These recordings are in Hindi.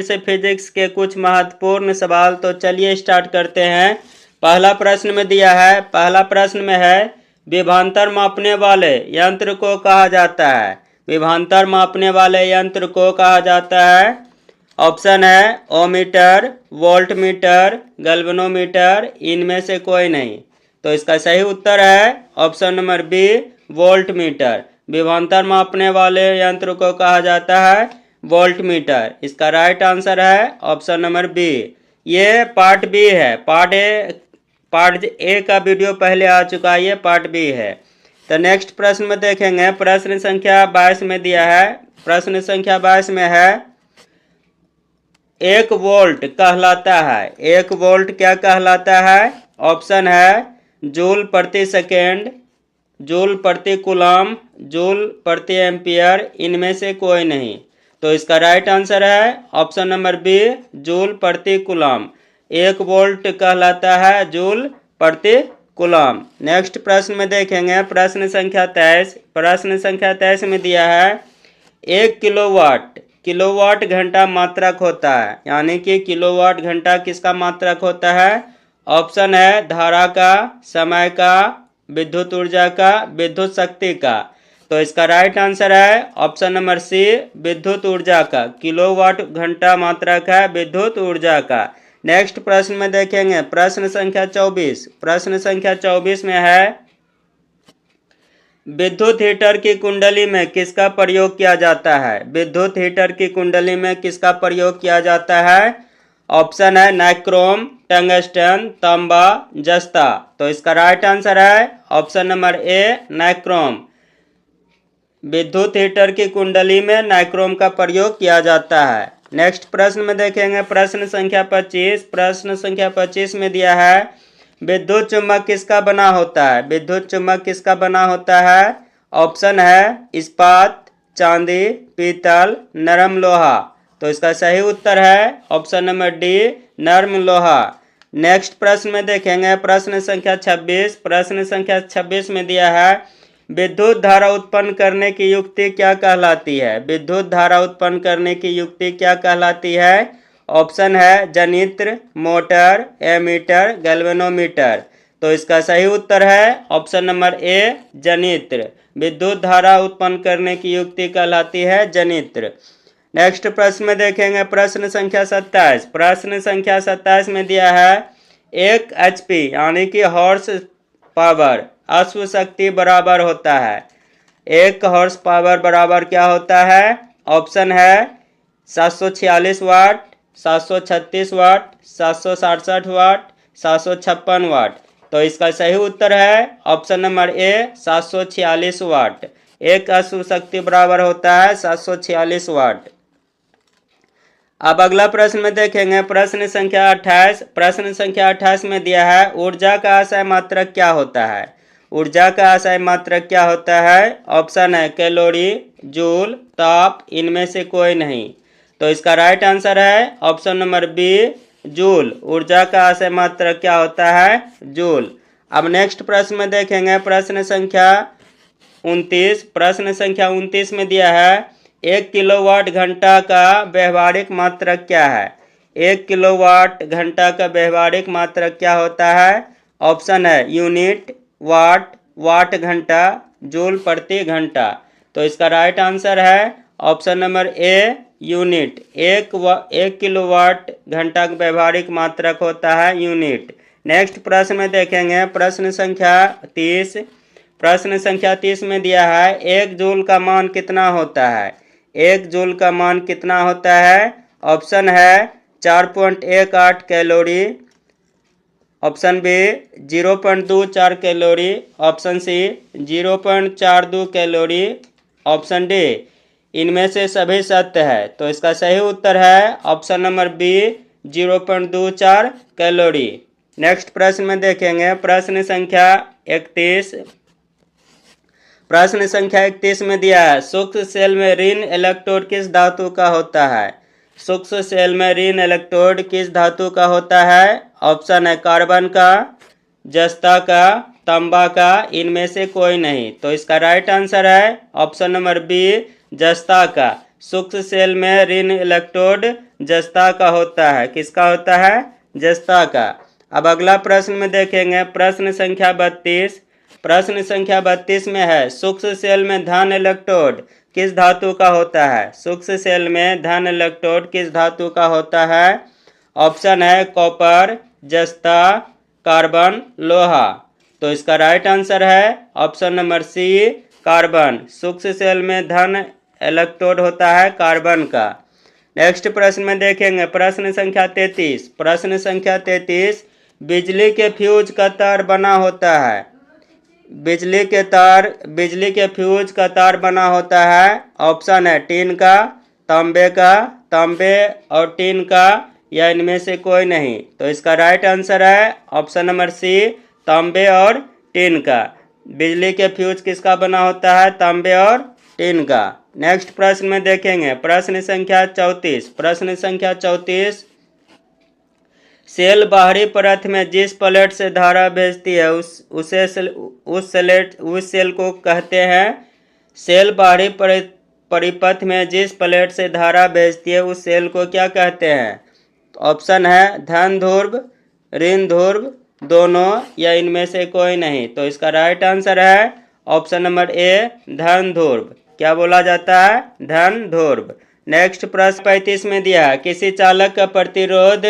से फिजिक्स के कुछ महत्वपूर्ण सवाल। तो चलिए स्टार्ट करते हैं। पहला प्रश्न में दिया है, पहला प्रश्न में है विभवांतर मापने वाले यंत्र को कहा जाता है। विभवांतर मापने वाले यंत्र को कहा जाता है। ऑप्शन है ओमीटर, वोल्टमीटर, गैल्वेनोमीटर, इनमें से कोई नहीं। तो इसका सही उत्तर है ऑप्शन नंबर बी, वोल्टमीटर। विभवांतर मापने वाले यंत्र को कहा जाता है वोल्टमीटर। इसका राइट आंसर है ऑप्शन नंबर बी। ये पार्ट बी है। पार्ट ए का वीडियो पहले आ चुका है, ये पार्ट बी है। तो नेक्स्ट प्रश्न में देखेंगे। प्रश्न संख्या 22 में दिया है। प्रश्न संख्या 22 में है 1 वोल्ट कहलाता है। 1 वोल्ट क्या कहलाता है? ऑप्शन है जूल प्रति सेकेंड, जूल प्रति कूलम, जूल प्रति एम्पियर, इनमें से कोई नहीं। तो इसका राइट आंसर है ऑप्शन नंबर बी, जूल प्रति कूलम। 1 वोल्ट कहलाता है जूल प्रति कूलम। नेक्स्ट प्रश्न में देखेंगे। प्रश्न संख्या 23। प्रश्न संख्या 23 में दिया है 1 किलोवाट, किलोवाट घंटा मात्रक होता है। यानी कि किलोवाट घंटा किसका मात्रक होता है? ऑप्शन है धारा का, समय का, विद्युत ऊर्जा का, विद्युत शक्ति का। तो इसका राइट आंसर है ऑप्शन नंबर सी, विद्युत ऊर्जा का। किलोवाट घंटा मात्रक है विद्युत ऊर्जा का। नेक्स्ट प्रश्न में देखेंगे। प्रश्न संख्या 24। प्रश्न संख्या 24 में है विद्युत हीटर की कुंडली में किसका प्रयोग किया जाता है? विद्युत हीटर की कुंडली में किसका प्रयोग किया जाता है? ऑप्शन है नाइक्रोम, टंगस्टन, तांबा, जस्ता। तो इसका राइट आंसर है ऑप्शन नंबर ए, नाइक्रोम। विद्युत हीटर की कुंडली में नाइक्रोम का प्रयोग किया जाता है। नेक्स्ट प्रश्न में देखेंगे। प्रश्न संख्या 25। प्रश्न संख्या 25 में दिया है विद्युत चुम्बक किसका बना होता है? विद्युत चुम्बक किसका बना होता है? ऑप्शन है इस्पात, चांदी, पीतल, नरम लोहा। तो इसका सही उत्तर है ऑप्शन नंबर डी, नरम लोहा। नेक्स्ट प्रश्न में देखेंगे। प्रश्न संख्या 26। प्रश्न संख्या 26 में दिया है विद्युत धारा उत्पन्न करने की युक्ति क्या कहलाती है? विद्युत धारा उत्पन्न करने की युक्ति क्या कहलाती है? ऑप्शन है जनित्र, मोटर, एमीटर, गैल्वेनोमीटर। तो इसका सही उत्तर है ऑप्शन नंबर ए, जनित्र। विद्युत धारा उत्पन्न करने की युक्ति कहलाती है जनित्र। नेक्स्ट प्रश्न में देखेंगे। प्रश्न संख्या 27। प्रश्न संख्या 27 में दिया है 1 HP यानी कि हॉर्स पावर अश्व शक्ति बराबर होता है। 1 हॉर्स पावर बराबर क्या होता है? ऑप्शन है 746 वाट, 736 वाट, 767 वाट, 756 वाट। तो इसका सही उत्तर है ऑप्शन नंबर ए, 746 वाट। 1 अश्व शक्ति बराबर होता है 746 वाट। अब अगला प्रश्न में देखेंगे। प्रश्न संख्या 28। प्रश्न संख्या 28 में दिया है ऊर्जा का आशय मात्रक क्या होता है? ऊर्जा का आशय मात्रक क्या होता है? ऑप्शन है कैलोरी, जूल, ताप, इनमें से कोई नहीं। तो इसका राइट आंसर है ऑप्शन नंबर बी, जूल। ऊर्जा का आशय मात्रक क्या होता है? जूल। अब नेक्स्ट प्रश्न में देखेंगे। प्रश्न संख्या 29। प्रश्न संख्या 29 में दिया है 1 किलोवाट घंटा का व्यवहारिक मात्रक क्या है? 1 किलोवाट घंटा का व्यवहारिक मात्रक क्या होता है? ऑप्शन है यूनिट, वाट, वाट घंटा, जूल प्रति घंटा। तो इसका राइट आंसर है ऑप्शन नंबर ए, यूनिट। 1 किलोवाट घंटा का व्यवहारिक मात्रक होता है यूनिट। नेक्स्ट प्रश्न में देखेंगे। प्रश्न संख्या 30। प्रश्न संख्या 30 में दिया है 1 जूल का मान कितना होता है? 1 जूल का मान कितना होता है? ऑप्शन है 4.18 calorie, option B 0.24 calorie, option C 0.42 calorie, option D इनमें से सभी सत्य है। तो इसका सही उत्तर है option number B, 0.24 calorie. Next प्रश्न में देखेंगे। प्रश्न संख्या 31। प्रश्न संख्या 31 में दिया है सूक्ष्म सेल में ऋण इलेक्ट्रोड किस धातु का होता है? सूक्ष्म सेल में ऋण इलेक्ट्रोड किस धातु का होता है? ऑप्शन है कार्बन का, जस्ता का, तांबा का, इनमें से कोई नहीं। तो इसका राइट आंसर है ऑप्शन नंबर बी, जस्ता का। सूक्ष्म सेल में ऋण इलेक्ट्रोड जस्ता का होता है। किसका होता है? जस्ता का। अब अगला प्रश्न में देखेंगे प्रश्न संख्या 32। प्रश्न संख्या 32 में है सूक्ष्म सेल में धन इलेक्ट्रोड किस धातु का होता है? सूक्ष्म सेल में धन इलेक्ट्रोड किस धातु का होता है? ऑप्शन है कॉपर, जस्ता, कार्बन, लोहा। तो इसका राइट आंसर है ऑप्शन नंबर सी, कार्बन। सूक्ष्म सेल में धन इलेक्ट्रोड होता है कार्बन का। नेक्स्ट प्रश्न में देखेंगे प्रश्न संख्या 33। प्रश्न संख्या 33, बिजली के फ्यूज का तार बना होता है। बिजली के फ्यूज का तार बना होता है। ऑप्शन है टीन का, तांबे और टीन का, या इनमें से कोई नहीं। तो इसका राइट आंसर है ऑप्शन नंबर सी, तांबे और टीन का। बिजली के फ्यूज किसका बना होता है? तांबे और टीन का। नेक्स्ट प्रश्न में देखेंगे प्रश्न संख्या 34। प्रश्न संख्या 34, सेल बाहरी परत में जिस प्लेट से धारा भेजती है उस सेल को कहते हैं। सेल बाहरी परिपथ में जिस प्लेट से धारा भेजती है उस सेल को क्या कहते हैं? ऑप्शन है धन ध्रुव, ऋण ध्रुव, दोनों, या इनमें से कोई नहीं। तो इसका राइट आंसर है ऑप्शन नंबर ए, धन ध्रुव। क्या बोला जाता है? धन ध्रुव। नेक्स्ट प्रश्न 35 में दिया है किसी चालक का प्रतिरोध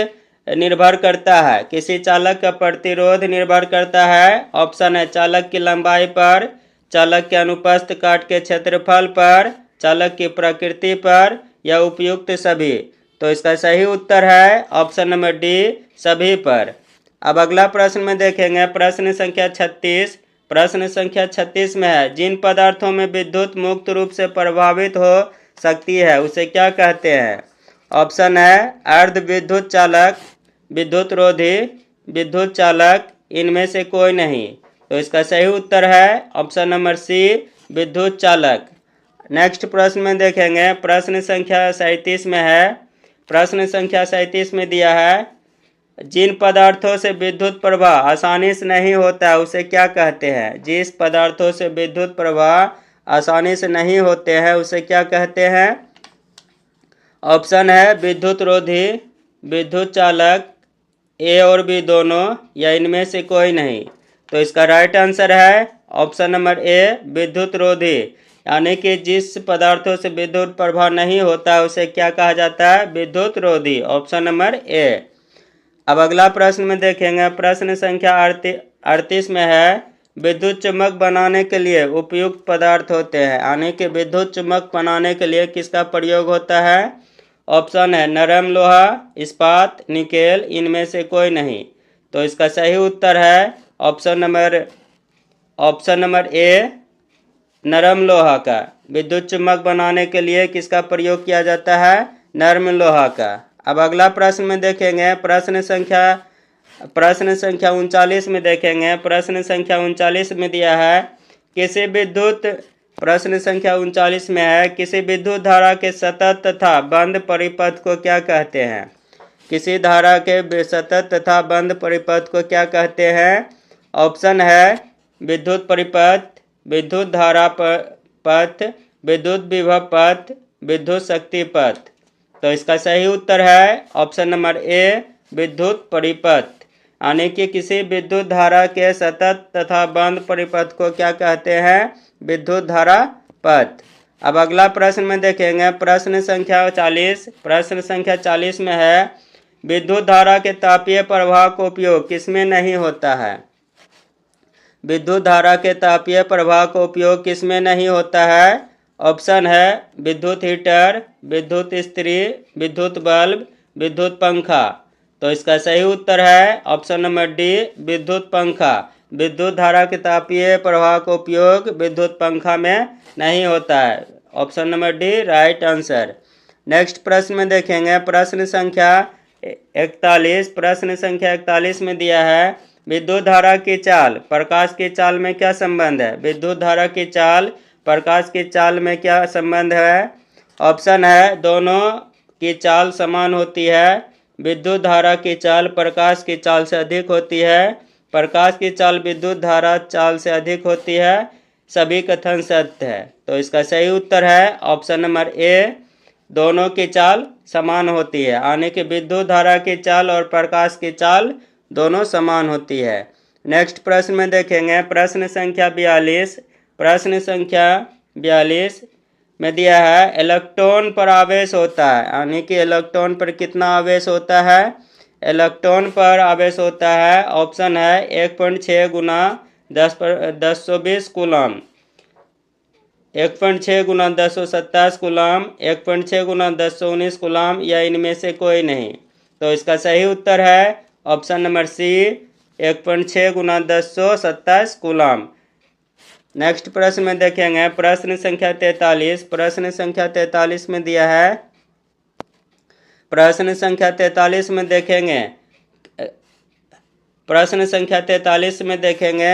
निर्भर करता है। किसी चालक का प्रतिरोध निर्भर करता है। ऑप्शन है चालक की लंबाई पर, चालक के अनुपस्थ काट के क्षेत्रफल पर, चालक की प्रकृति पर, या उपयुक्त सभी। तो इसका सही उत्तर है ऑप्शन नंबर डी, सभी पर। अब अगला प्रश्न में देखेंगे प्रश्न संख्या 36। प्रश्न संख्या 36 में है जिन पदार्थों में विद्युत मुक्त रूप से प्रभावित हो सकती है उसे क्या कहते हैं? ऑप्शन है अर्ध विद्युत चालक, विद्युत रोधी, विद्युत चालक, इनमें से कोई नहीं। तो इसका सही उत्तर है ऑप्शन नंबर सी, विद्युत चालक। नेक्स्ट प्रश्न में देखेंगे प्रश्न संख्या 37 में है। प्रश्न संख्या 37 में दिया है जिन पदार्थों से विद्युत प्रवाह आसानी से नहीं होता है उसे क्या कहते हैं? जिस पदार्थों से विद्युत प्रवाह आसानी से नहीं होते हैं उसे क्या कहते हैं? ऑप्शन है विद्युत रोधी, विद्युत चालक, ए और बी दोनों, या इनमें से कोई नहीं। तो इसका राइट आंसर है ऑप्शन नंबर ए, विद्युत रोधी। यानी कि जिस पदार्थों से विद्युत प्रवाह नहीं होता है उसे क्या कहा जाता है? विद्युत रोधी। ऑप्शन नंबर ए। अब अगला प्रश्न में देखेंगे प्रश्न संख्या 38 में है विद्युत चुम्बक बनाने के लिए उपयुक्त पदार्थ होते हैं। यानी कि विद्युत चुम्बक बनाने के लिए किसका प्रयोग होता है? ऑप्शन है नरम लोहा, इस्पात, निकेल, इनमें से कोई नहीं। तो इसका सही उत्तर है ऑप्शन नंबर ए, नरम लोहा का। विद्युत चुम्बक बनाने के लिए किसका प्रयोग किया जाता है? नरम लोहा का। अब अगला प्रश्न में देखेंगे प्रश्न संख्या 39 में देखेंगे। प्रश्न संख्या 39 में दिया है किसी विद्युत प्रश्न संख्या 39 में है किसी विद्युत धारा के सतत तथा बंद परिपथ को क्या कहते हैं? किसी धारा के सतत तथा बंद परिपथ को क्या कहते हैं? ऑप्शन है विद्युत परिपथ, विद्युत धारा पथ, विद्युत विभव पथ, विद्युत शक्ति पथ। तो इसका सही उत्तर है ऑप्शन नंबर ए, विद्युत परिपथ। यानी कि किसी विद्युत धारा के सतत तथा बंद परिपथ को क्या कहते हैं? विद्युत धारा पथ। अब अगला प्रश्न में देखेंगे प्रश्न संख्या 40। प्रश्न संख्या 40 में है विद्युत धारा के तापीय प्रवाह का उपयोग किसमें नहीं होता है? विद्युत धारा के तापीय प्रवाह का उपयोग किसमें नहीं होता है? ऑप्शन है विद्युत हीटर, विद्युत इस्त्री, विद्युत बल्ब, विद्युत पंखा। तो इसका सही उत्तर है ऑप्शन नंबर डी, विद्युत पंखा। विद्युत धारा के तापीय प्रवाह का उपयोग विद्युत पंखा में नहीं होता है। Option number D, right answer. Next प्रश्न में देखेंगे प्रश्न संख्या 41। प्रश्न संख्या 41 में दिया है विद्युत धारा की चाल प्रकाश की चाल में क्या संबंध है? विद्युत धारा की चाल प्रकाश की चाल में क्या संबंध है? ऑप्शन है दोनों की चाल समान होती है, विद्युत धारा की चाल प्रकाश की चाल से अधिक होती है, प्रकाश की चाल विद्युत धारा चाल से अधिक होती है, सभी कथन सत्य है। तो इसका सही उत्तर है ऑप्शन नंबर ए, दोनों की चाल समान होती है, यानी कि विद्युत धारा की चाल और प्रकाश की चाल दोनों समान होती है। नेक्स्ट प्रश्न में देखेंगे प्रश्न संख्या 42। प्रश्न संख्या 42 में दिया है इलेक्ट्रॉन पर आवेश होता है, यानी कि इलेक्ट्रॉन पर कितना आवेश होता है। इलेक्ट्रॉन पर आवेश होता है, ऑप्शन है 1.6 गुना 10⁻20 कूलम, 1.6 गुना 1027 कूलम, 1.6 गुना 1019 कूलम, या इनमें से कोई नहीं। तो इसका सही उत्तर है ऑप्शन नंबर सी, 1.6 गुना 1027 कूलम। नेक्स्ट प्रश्न में देखेंगे प्रश्न संख्या 43। प्रश्न संख्या 43 में दिया है, प्रश्न संख्या 43 में देखेंगे, प्रश्न संख्या 43 में देखेंगे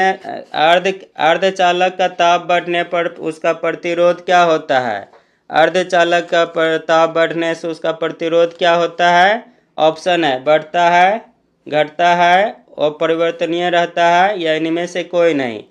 अर्धचालक का ताप बढ़ने पर उसका प्रतिरोध क्या होता है। अर्धचालक का ताप बढ़ने से उसका प्रतिरोध क्या होता है। ऑप्शन है बढ़ता है, घटता है, अपरिवर्तनीय रहता है, या इनमें से कोई नहीं।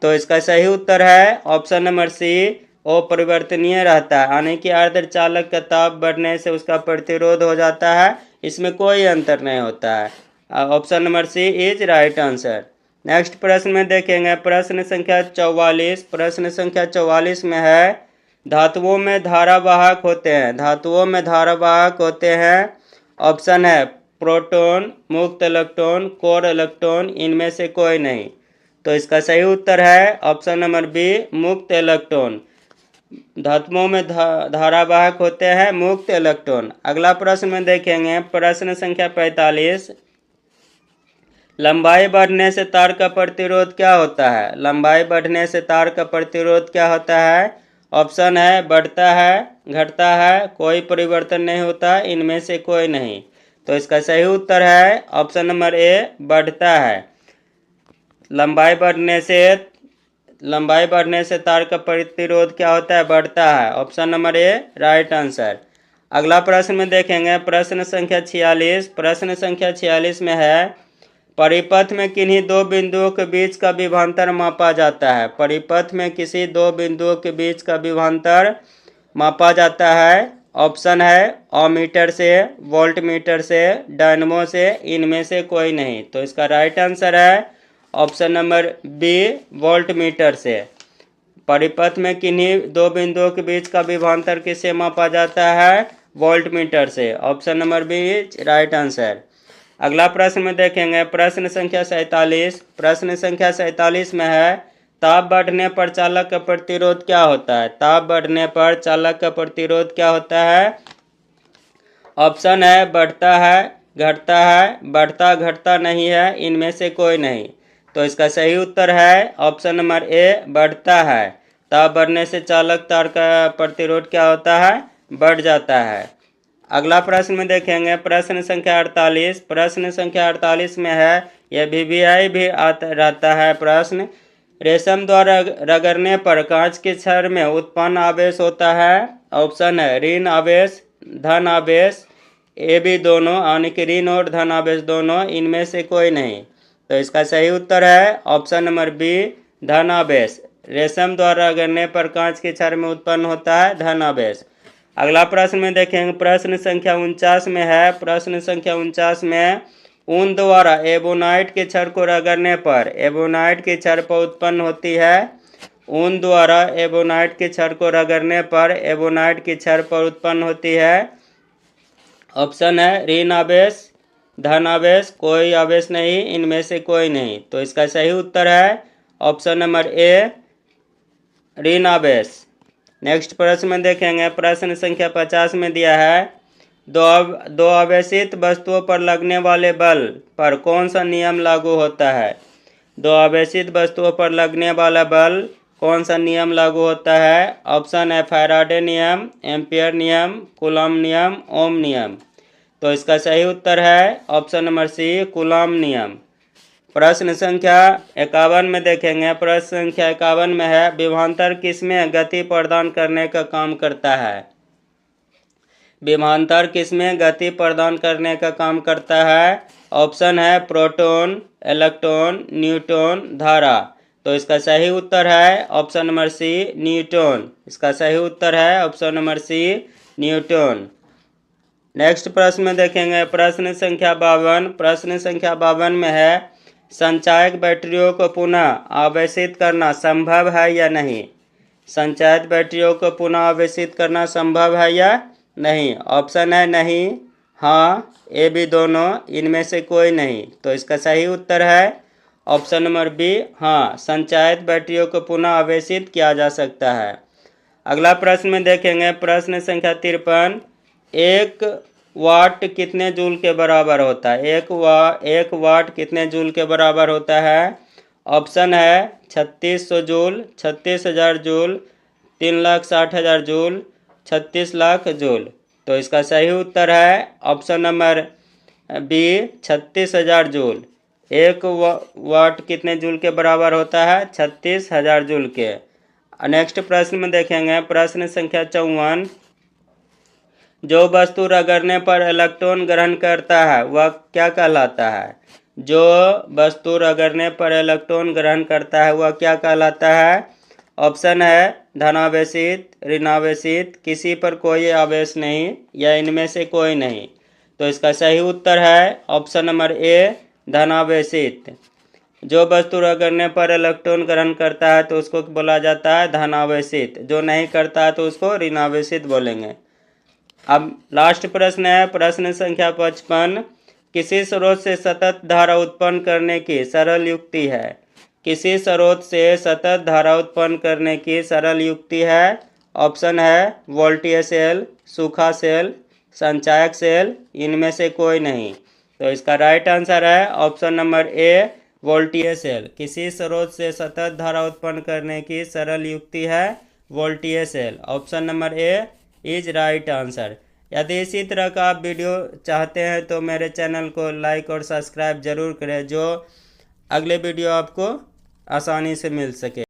तो इसका सही उत्तर है ऑप्शन नंबर सी, अपरिवर्तनीय रहता है, यानी कि अर्धचालक का ताप बढ़ने से उसका प्रतिरोध हो जाता है, इसमें कोई अंतर नहीं होता है। Option number C is right answer. Next प्रश्न में देखेंगे प्रश्न संख्या 44। प्रश्न संख्या 44 में है धातुओं में धारावाहक होते हैं, धातुओं में धारावाहक होते हैं। ऑप्शन है प्रोटॉन, मुक्त इलेक्ट्रॉन, कोर इलेक्ट्रॉन, इनमें से कोई नहीं। तो इसका सही उत्तर है ऑप्शन नंबर बी, मुक्त इलेक्ट्रॉन। धातुओं में धारावाहक होते हैं मुक्त इलेक्ट्रॉन। अगला प्रश्न में देखेंगे प्रश्न संख्या 45। लंबाई बढ़ने से तार का प्रतिरोध क्या होता है। लंबाई बढ़ने से तार का प्रतिरोध क्या होता है। ऑप्शन है बढ़ता है, घटता है, कोई परिवर्तन नहीं होता, इनमें से कोई नहीं। तो इसका सही उत्तर है ऑप्शन नंबर ए, बढ़ता है। लंबाई बढ़ने से तार का प्रतिरोध क्या होता है, बढ़ता है। ऑप्शन नंबर ए राइट आंसर। अगला प्रश्न में देखेंगे प्रश्न संख्या 46। प्रश्न संख्या 46 में है परिपथ में किन्हीं दो बिंदुओं के बीच का विभवांतर मापा जाता है। परिपथ में किसी दो बिंदुओं के बीच का विभवांतर मापा जाता है। ऑप्शन है ओमीटर से, वोल्टमीटर से, डायनमो से, इनमें से कोई नहीं। तो इसका राइट आंसर है ऑप्शन नंबर बी, वोल्टमीटर से। परिपथ में किन्हीं दो बिंदुओं के बीच का विभवांतर किससे मापा जाता है, वोल्टमीटर से। Option number B right answer. अगला प्रश्न में देखेंगे प्रश्न संख्या 47। प्रश्न संख्या 47 में है ताप बढ़ने पर चालक का प्रतिरोध क्या होता है। ताप बढ़ने पर चालक का प्रतिरोध क्या होता है। ऑप्शन है बढ़ता है, घटता है, बढ़ता घटता नहीं है, इनमें से कोई नहीं। तो इसका सही उत्तर है ऑप्शन नंबर ए, बढ़ता है। ताप बढ़ने से चालक तार का प्रतिरोध क्या होता है, बढ़ जाता है। अगला प्रश्न में देखेंगे प्रश्न संख्या 48। प्रश्न संख्या 48 में है यह VVI भी आता रहता है प्रश्न। रेशम द्वारा रगड़ने पर कांच के छड़ में उत्पन्न आवेश होता है। ऑप्शन है ऋण आवेश, धन आवेश, ये भी दोनों, यानी कि ऋण और धन आवेश दोनों, इनमें से कोई नहीं। तो इसका सही उत्तर है ऑप्शन नंबर बी, धन आवेश। रेशम द्वारा रगड़ने पर कांच के छड़ में उत्पन्न होता है धन आवेश। अगला प्रश्न में देखेंगे प्रश्न संख्या 49 में है। प्रश्न संख्या 49 में ऊन द्वारा एबोनाइट के छड़ को रगड़ने पर एबोनाइट की छड़ पर उत्पन्न होती है। ऊन द्वारा एबोनाइट के छड़ को रगड़ने पर एबोनाइट की छड़ पर उत्पन्न होती है। ऑप्शन है ऋण आवेश, धन आवेश, कोई आवेश नहीं, इनमें से कोई नहीं। तो इसका सही उत्तर है ऑप्शन नंबर ए, ऋण आवेश। नेक्स्ट प्रश्न में देखेंगे प्रश्न संख्या 50 में दिया है दो आवेशित वस्तुओं पर लगने वाले बल पर कौन सा नियम लागू होता है। दो आवेशित वस्तुओं पर लगने वाला बल कौन सा नियम लागू होता है। ऑप्शन है फैराडे नियम, एम्पियर नियम, कूलॉम नियम, ओम नियम। तो इसका सही उत्तर है ऑप्शन नंबर सी, कूलॉम नियम। प्रश्न संख्या 51 में देखेंगे प्रश्न संख्या 51 में है विभवांतर किसमें गति प्रदान करने का काम करता है। विभवांतर किसमें गति प्रदान करने का काम करता है। ऑप्शन है प्रोटॉन, इलेक्ट्रॉन, न्यूट्रॉन, धारा। तो इसका सही उत्तर है ऑप्शन नंबर सी, न्यूट्रॉन। इसका सही उत्तर है option number C, newton. Next प्रश्न में देखेंगे प्रश्न संख्या 52। प्रश्न संख्या 52 में है संचायक बैटरियों को पुनः आवेशित करना संभव है या नहीं। संचायक बैटरियों को पुनः आवेशित करना संभव है या नहीं। ऑप्शन है नहीं, हाँ, ए बी दोनों, इनमें से कोई नहीं। तो इसका सही उत्तर है ऑप्शन नंबर बी, हाँ, संचायक बैटरियों को पुनः आवेशित किया जा सकता है। अगला प्रश्न में देखेंगे प्रश्न संख्या 53। 1 वाट कितने जूल के बराबर होता है। 1 वाट कितने जूल के बराबर होता है। ऑप्शन है 3600 joule, 36,000 joule, 3,60,000 joule, 36 lakh joule. तो इसका सही उत्तर है ऑप्शन नंबर बी, 36,000 जूल। 1 वाट कितने जूल के बराबर होता है, 36,000 जूल के। नेक्स्ट प्रश्न में देखेंगे प्रश्न संख्या 54। जो वस्तु रगड़ने पर इलेक्ट्रॉन ग्रहण करता है वह क्या कहलाता है। जो वस्तु रगड़ने पर इलेक्ट्रॉन ग्रहण करता है वह क्या कहलाता है। ऑप्शन है धनावेशित, ऋणावेशित, किसी पर कोई आवेश नहीं, या इनमें से कोई नहीं। तो इसका सही उत्तर है ऑप्शन नंबर ए, धनावेशित। जो वस्तु रगड़ने पर इलेक्ट्रॉन ग्रहण करता है तो उसको बोला जाता है धनावेशित, जो नहीं करता है तो उसको ऋणावेशित बोलेंगे। अब लास्ट प्रश्न है प्रश्न संख्या 55। किसी स्रोत से सतत धारा उत्पन्न करने की सरल युक्ति है। किसी स्रोत से सतत धारा उत्पन्न करने की सरल युक्ति है। ऑप्शन है वोल्टेज सेल, सूखा सेल, संचायक सेल, इनमें से कोई नहीं। तो इसका राइट आंसर है option number A, voltage cell. किसी स्रोत से सतत धारा उत्पन्न करने की सरल युक्ति है voltage cell. Option number A is right answer. यदि इसी तरह का आप वीडियो चाहते हैं तो मेरे चैनल को लाइक और सब्सक्राइब जरूर करें, जो अगले वीडियो आपको आसानी से मिल सके।